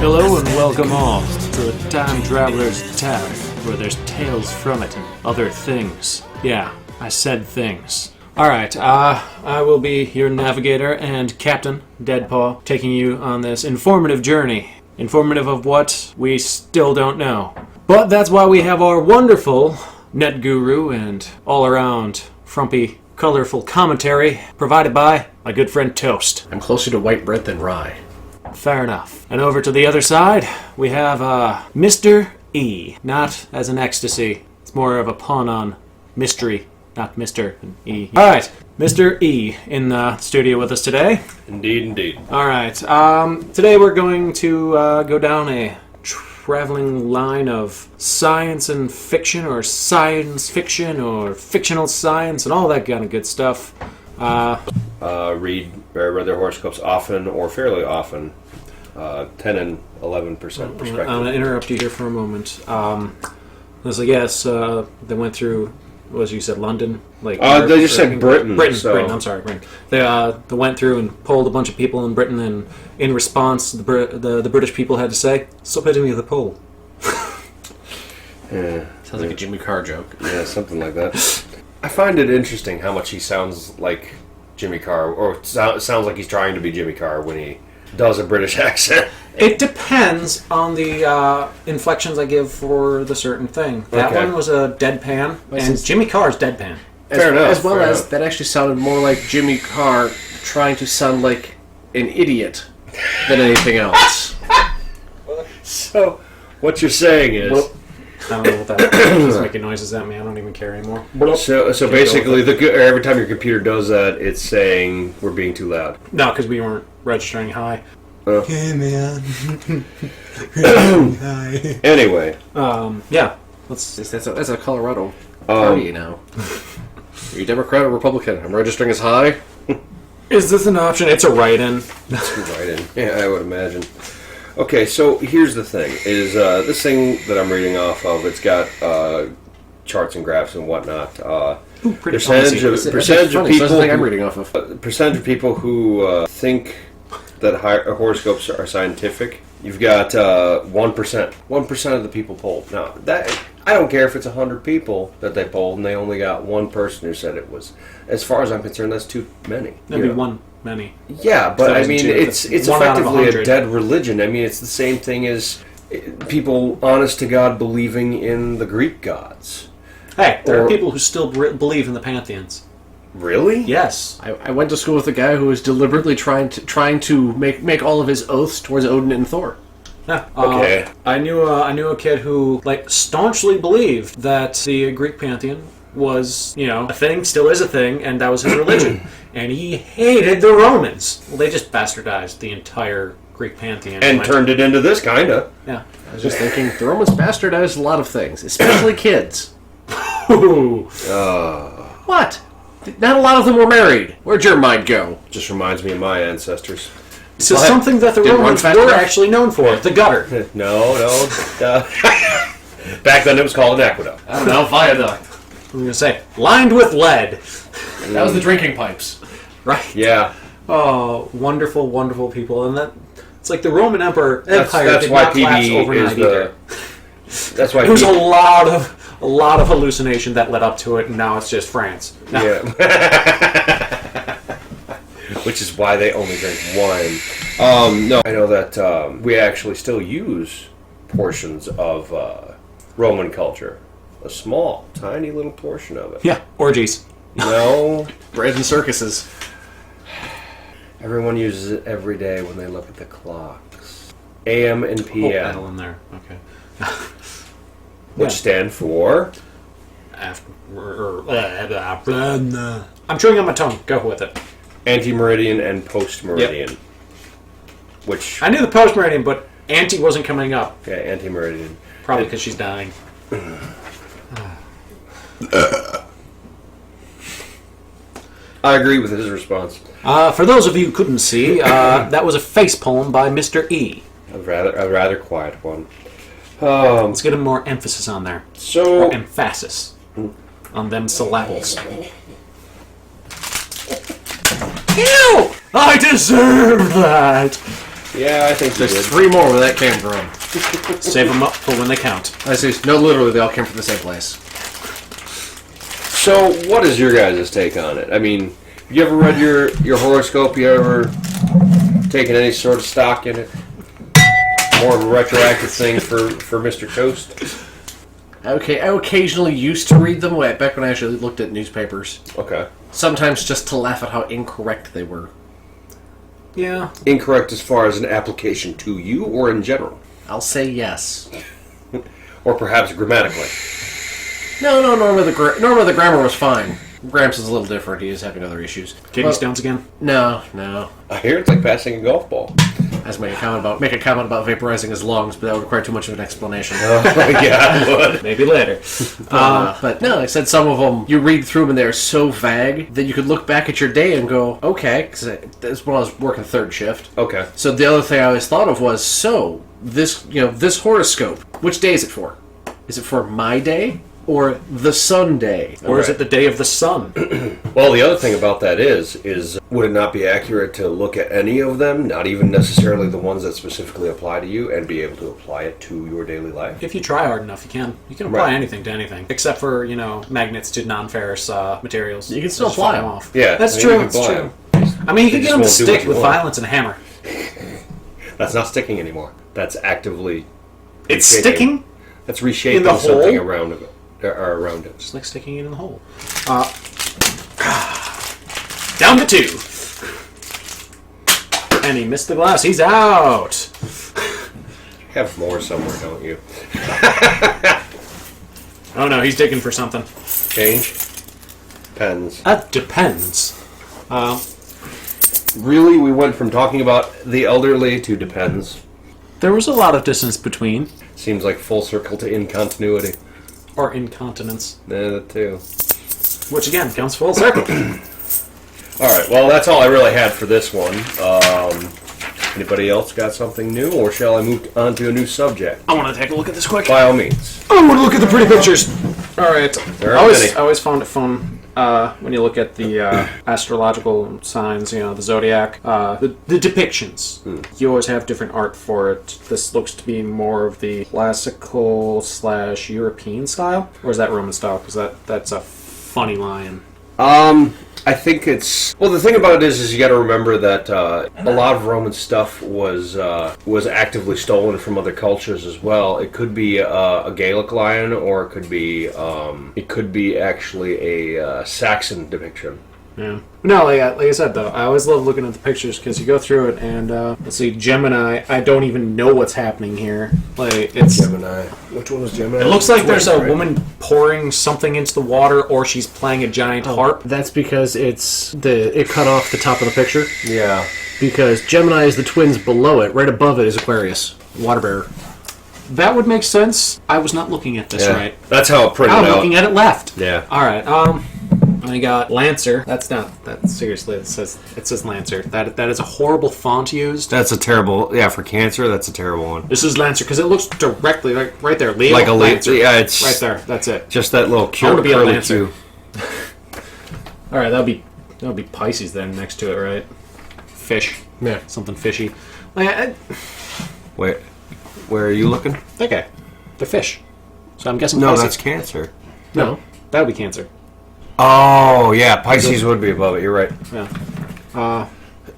Hello and welcome all to the Time Traveler's Tavern, where there's tales from it and other things. Yeah, I said things. Alright, I will be your navigator and captain, Deadpaw, taking you on this informative journey. Informative of what we still don't know. But that's why we have our wonderful net guru and all-around frumpy, colorful commentary provided by my good friend Toast. I'm closer to white bread than rye. Fair enough. And over to the other side, we have Mr.E. Not as an ecstasy. It's more of a pun on mystery, not Mr. and E. Alright, Mr.E. in the studio with us today. Indeed. Alright, today we're going to go down a traveling line of science and fiction, or science fiction, or fictional science, and all that kind of good stuff. Read their horoscopes often or fairly often. 10 and 11% respectively. I'm going to interrupt you here for a moment. Yes, they went through, what you said, London? They just said Britain. Britain, I'm sorry, Britain. They went through and polled a bunch of people in Britain, and in response, the British people had to say, "Stop hitting me with the poll." Yeah. Sounds like a Jimmy Carr joke. Yeah, something like that. I find it interesting how much he sounds like Jimmy Carr, or sounds like he's trying to be Jimmy Carr when he does a British accent. It depends on the inflections I give for the certain thing. That one was a deadpan, and Jimmy Carr's deadpan. Fair enough. As well as that actually sounded more like Jimmy Carr trying to sound like an idiot than anything else. So, what you're saying is... I don't know what that is. He's making noises at me. I don't even care anymore. So basically, every time your computer does that, it's saying we're being too loud. No, because we weren't registering high. Hey man. Hi. Anyway. Yeah. That's a Colorado party now. Are you Democrat or Republican? I'm registering as high. Is this an option? It's a write-in. Write-in. Yeah, I would imagine. Okay, so here's the thing: is this thing that I'm reading off of? It's got charts and graphs and whatnot. Percentage of people. I'm reading off of. Percentage of people who think that horoscopes are scientific. You've got 1%. 1% of the people polled. Now, that I don't care if it's 100 people that they polled and they only got one person who said it was. As far as I'm concerned, that's too many. That'd be one many. Yeah, but I mean, it's effectively a dead religion. I mean, it's the same thing as people, honest to God, believing in the Greek gods. Hey, there are people who still believe in the pantheons. Really? Yes. I went to school with a guy who was deliberately trying to make all of his oaths towards Odin and Thor. Yeah. Okay. I knew a kid who staunchly believed that the Greek pantheon was, a thing, still is a thing, and that was his religion. And he hated the Romans. Well, they just bastardized the entire Greek pantheon. And turned it into this, kinda. Yeah. I was just thinking, the Romans bastardized a lot of things, especially kids. Ooh. What? Not a lot of them were married. Where'd your mind go? Just reminds me of my ancestors. So something that the Romans were actually known for, the gutter. No. Back then it was called an aqueduct. I don't know, viaduct. I'm going to say, lined with lead. That was the drinking pipes. Right. Yeah. Oh, wonderful, wonderful people. And it's like the Roman Empire did that's not why collapse PB overnight is either. That's why There was a lot of hallucination that led up to it, and now it's just France. No. Yeah. Which is why they only drink wine. No, I know that we actually still use portions of Roman culture. A small, tiny little portion of it. Yeah, orgies. No. Bread and circuses. Everyone uses it every day when they look at the clocks. AM and PM. L in there. Okay. Which stand for? I'm chewing on my tongue. Go with it. Anti-meridian and post-meridian. Yep. Which... I knew the post-meridian, but anti wasn't coming up. Yeah, anti-meridian. Probably because she's dying. I agree with his response. For those of you who couldn't see, that was a face poem by Mr.E. A rather quiet one. Let's get a more emphasis on there. So... Or emphasis on them syllables. Ew! I deserve that! Yeah, I think you There's did. 3 more where that came from. Save them up for when they count. I see. No, literally, they all came from the same place. So, what is your guys' take on it? I mean, you ever read your horoscope? You ever taken any sort of stock in it? More of a retroactive thing for Mr. Toast? Okay, I occasionally used to read them back when I actually looked at newspapers. Okay. Sometimes just to laugh at how incorrect they were. Yeah. Incorrect as far as an application to you or in general? I'll say yes. Or perhaps grammatically? No, normally the grammar was fine. Gramps is a little different. He is having other issues. Kidney stones again? No. I hear it's like passing a golf ball. I was make a comment about vaporizing his lungs, but that would require too much of an explanation. Yeah, I would. Maybe later. But no, like I said, some of them, you read through them and they're so vague that you could look back at your day and go, okay, because that's when I was working third shift. Okay. So the other thing I always thought of was, this horoscope, which day is it for? Is it for my day or the sun day? Or is it the day of the sun? Well, the other thing about that is would it not be accurate to look at any of them, not even necessarily the ones that specifically apply to you, and be able to apply it to your daily life? If you try hard enough, you can. You can apply Right. anything to anything, except for magnets to non-ferrous materials. You can still Just apply fire them. off. Yeah, that's I mean, true. you can That's apply true. them. I mean, you They can just get them won't to do stick what you with want. violence and a hammer. That's not sticking anymore. That's actively It's reshaping. sticking, That's reshaping in the something hole? around it. Around it. just like sticking it in the hole. Down to 2. And he missed the glass. He's out. You have more somewhere, don't you? Oh no, he's digging for something. Change? Pens. That depends. Really, we went from talking about the elderly to depends. There was a lot of distance between, Seems like full circle to incontinuity. or incontinence, Yeah, that too. which again counts full circle. Alright, well, that's all I really had for this one. Anybody else got something new, or shall I move on to a new subject? I want to take a look at this quick. By all means. I want to look at the pretty pictures. All right. There I are always, many. I always found it fun when you look at the astrological signs, the zodiac, the depictions. You always have different art for it. This looks to be more of the classical / European style, or is that Roman style? Because that's a funny lion. I think it's... Well, the thing about it is you got to remember that a lot of Roman stuff was actively stolen from other cultures as well. It could be a Gaelic lion, or it could be actually a Saxon depiction. Yeah. No, like I said though, I always love looking at the pictures because you go through it and let's see, Gemini. I don't even know what's happening here. Like it's. Gemini. Which one was Gemini? It looks like there's a Right? woman pouring something into the water, or she's playing a giant harp. That's because it cut off the top of the picture. Yeah. Because Gemini is the twins below it. Right above it is Aquarius, water bearer. That would make sense. I was not looking at this Yeah. right. That's how it printed I'm out. looking at it left. Yeah. All right. I got Lancer. That's not. That seriously. It says Lancer. That is a horrible font used. That's a terrible... Yeah, for Cancer, that's a terrible one. This is Lancer because it looks directly right there. Leo, Like a Lancer. Yeah, it's... Right there. That's it. Just that little I want to be a curly Lancer. Q. All right, that'll be Pisces then next to it, right? Fish. Yeah. Something fishy. Like, Wait, where are you looking? okay, they're fish. So I'm guessing No, Pisces. that's Cancer. No, that would be Cancer. Oh, yeah, Pisces would be above it. You're right. Yeah.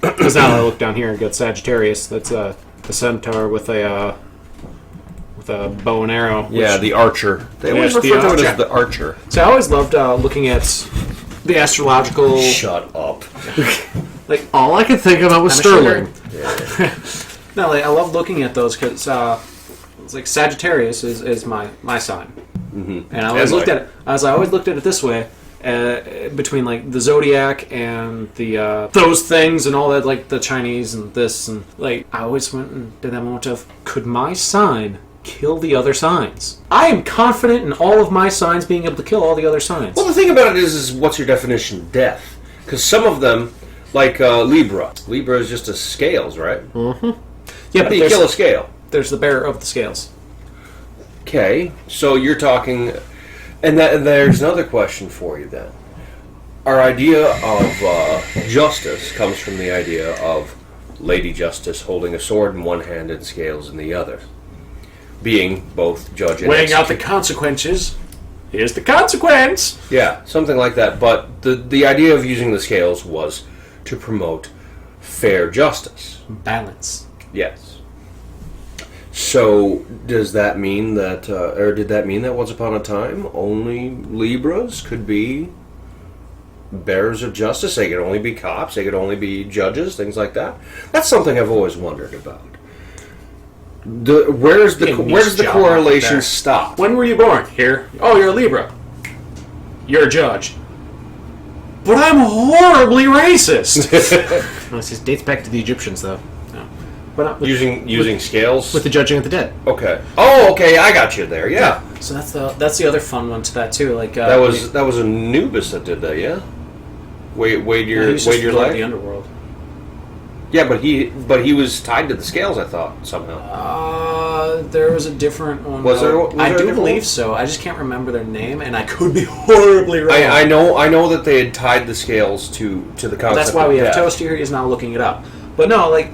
Because now I look down here and got Sagittarius. That's a centaur with a bow and arrow. Yeah, the Archer. They always Yes, the refer to it Archer. as the Archer. So I always loved looking at the astrological. Shut up. Like All I could think about was I'm a Sterling. no, like, I love looking at those because it's like Sagittarius is my sign, and I always And looked at it. I always looked at it this way. Between like the zodiac and the those things and all that, like the Chinese and this and like, I always went and did that moment of, could my sign kill the other signs? I am confident in all of my signs being able to kill all the other signs. Well, the thing about it is what's your definition of death? Because some of them, like Libra. Libra is just a scales, right? Yeah, How but do you kill a scale? there's the bearer of the scales. Okay, so you're talking... And there's another question for you then. Our idea of justice comes from the idea of Lady Justice holding a sword in one hand and scales in the other. Being both judge and Weighing out the executioner. consequences. Here's the consequence. Yeah, something like that. But the idea of using the scales was to promote fair justice. Balance. Yes. So, does that mean that, or did that mean that once upon a time, only Libras could be bearers of justice? They could only be cops, they could only be judges, things like that? That's something I've always wondered about. Where does the correlation there. stop? When were you born? Here. Oh, you're a Libra. You're a judge. But I'm horribly racist. No, it dates back to the Egyptians, though, But Using scales? with the judging of the dead. Okay. Oh, okay, I got you there, yeah. So that's the other fun one to that too. Like That was Anubis that did that, yeah? Weighed your like the leg? underworld. Yeah, but he was tied to the scales, I thought, somehow. There was a different one. Was there a I do different believe one? so. I just can't remember their name, and I could be horribly wrong. I know that they had tied the scales to the concept. That's why we have of death. Toast here. He's now looking it up. But no, like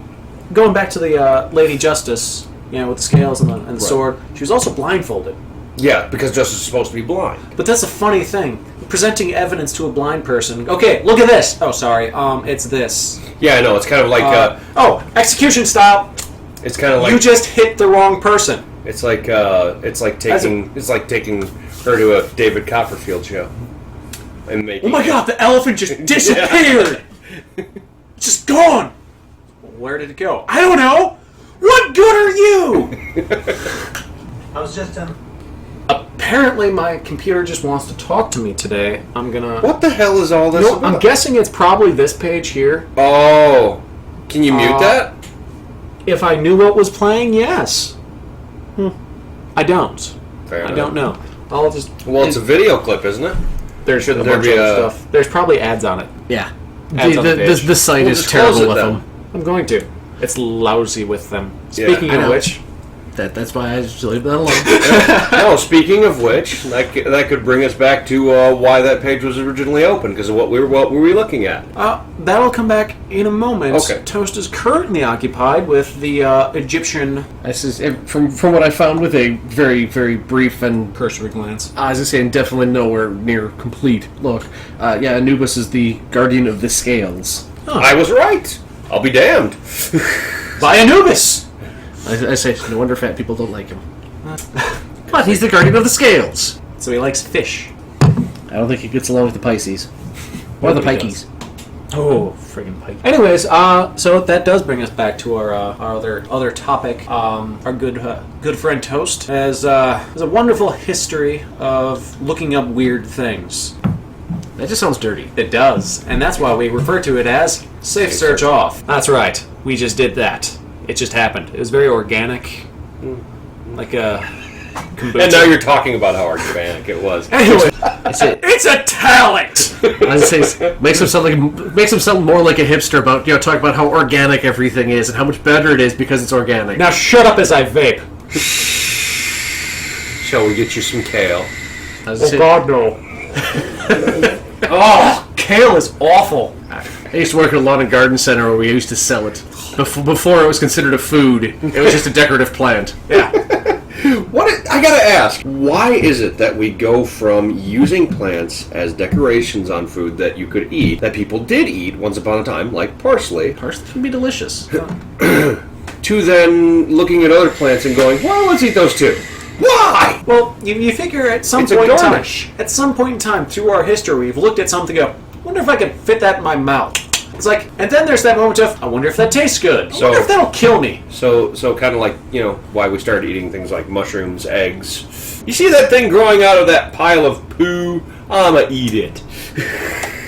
going back to the Lady Justice, with the scales and the sword. She was also blindfolded. Yeah, because justice is supposed to be blind. But that's a funny thing. Presenting evidence to a blind person. Okay, look at this. Oh, sorry. It's this. Yeah, I know. It's kind of like execution style. it's kind of like You just hit the wrong person. it's like taking her to a David Copperfield show and making. Oh my God! The elephant just disappeared. It's just gone. Where did it go? I don't know. What good are you? I was just Apparently, my computer just wants to talk to me today. I'm gonna. What the hell is all this No, about? I'm guessing it's probably this page here. Oh, can you mute that? If I knew what was playing, yes. I don't. Fair I enough. don't know. I'll just. Well, it's a video clip, isn't it? There's a there bunch be of a- stuff. There's probably ads on it. Yeah. Ads on the page. The site Well, is just close terrible it with then. them. I'm going to. It's lousy with them. Yeah, Speaking I of know. which, That's why I just leave that alone. No, speaking of which, that could bring us back to why that page was originally open, because of what were we looking at? that'll come back in a moment. Okay. Toast is currently occupied with the Egyptian This is from what I found with a very, very brief and cursory glance. I was saying definitely nowhere near complete look. Anubis is the guardian of the scales. I was right. I'll be damned. By Anubis! I say no wonder fat people don't like him. But he's the guardian of the scales. So he likes fish. I don't think he gets along with the Pisces or the Nobody Pikeys. Oh, friggin' pike. Anyways, so that does bring us back to our other topic. Our good friend Toast has a wonderful history of looking up weird things. That just sounds dirty. It does, and that's why we refer to it as Safe Search Off. That's right. We just did that. It just happened. It was very organic, like a kombucha. And now you're talking about how organic it was. Anyway, It. it's a talent. I was say makes him sound more like a hipster about talk about how organic everything is and how much better it is because it's organic. Now shut up as I vape. Shall we get you some kale? I was say, God, no. Oh, kale is awful. I used to work at a lawn and garden center where we used to sell it. Before it was considered a food, it was just a decorative plant. Yeah. I gotta ask, why is it that we go from using plants as decorations on food that you could eat, that people did eat once upon a time, like parsley, Parsley can be delicious. to then looking at other plants and going, well, let's eat those too? Why? Well, you figure at some It's a point in time, garnish. through our history, we've looked at something and go, wonder if I could fit that in my mouth. It's like, and then there's that moment of, I wonder if that tastes good. I wonder if that'll kill me. So kind of like, why we started eating things like mushrooms, eggs. You see that thing growing out of that pile of poo? I'ma eat it.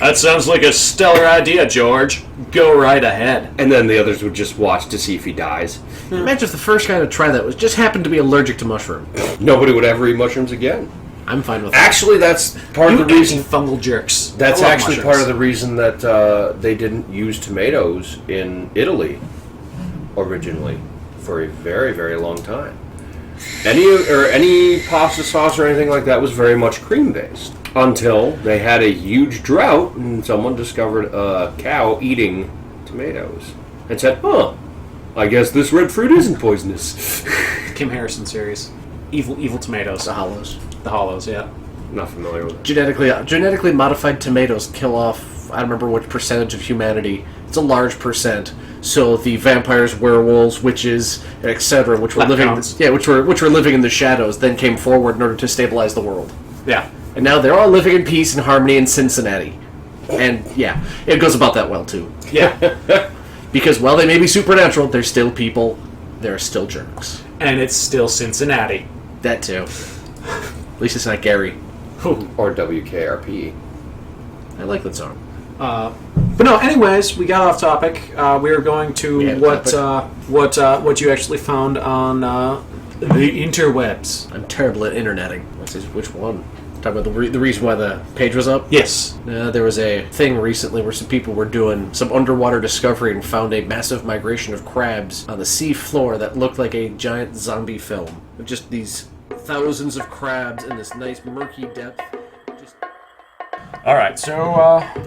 That sounds like a stellar idea, George. Go right ahead. And then the others would just watch to see if he dies. Imagine if the first guy to try that was just happened to be allergic to mushroom. Nobody would ever eat mushrooms again. I'm fine with that. Actually, that's part of the reason. Fungal jerks. That's I love actually mushrooms. part of the reason that they didn't use tomatoes in Italy originally for a very, very long time. Any pasta sauce or anything like that was very much cream based until they had a huge drought and someone discovered a cow eating tomatoes. and said, "Huh, I guess this red fruit isn't poisonous." Kim Harrison series. Evil tomatoes. The hollows. The hollows, yeah. Not familiar with it. Genetically modified tomatoes kill off, I don't remember what percentage of humanity. It's a large percent. So the vampires, werewolves, witches, etc., which were living in the shadows, then came forward in order to stabilize the world. Yeah. And now they're all living in peace and harmony in Cincinnati. And yeah, it goes about that well too. Yeah. Because while they may be supernatural, they're still people. They're still jerks. And it's still Cincinnati. That too. At least it's not Gary. Or WKRP. I like that song. But no, anyways, we got off topic. We were going to what you actually found on the interwebs. I'm terrible at interneting. Which one? Talking about the reason why the page was up? Yes. There was a thing recently where some people were doing some underwater discovery and found a massive migration of crabs on the sea floor that looked like a giant zombie film. With just these thousands of crabs in this nice murky depth. Alright, so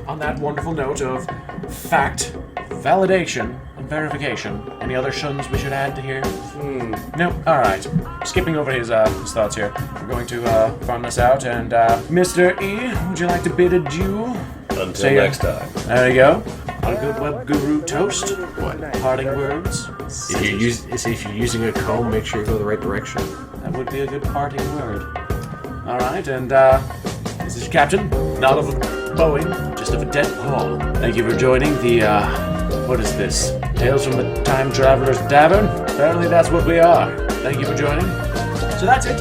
on that wonderful note of fact, validation, and verification, any other shuns we should add to here? No? Alright. Skipping over his thoughts here. We're going to fund this out, and Mr.E, would you like to bid adieu? Until next time. There you go. A good web guru toast. What? Parting words. If you're using a comb, make sure you go the right direction. That would be a good parting word. Alright, and this is Captain, not of a Boeing, just of a dead Paul. Thank you for joining the, what is this? Tales from the Time Traveler's Tavern? Apparently that's what we are. Thank you for joining. So that's it.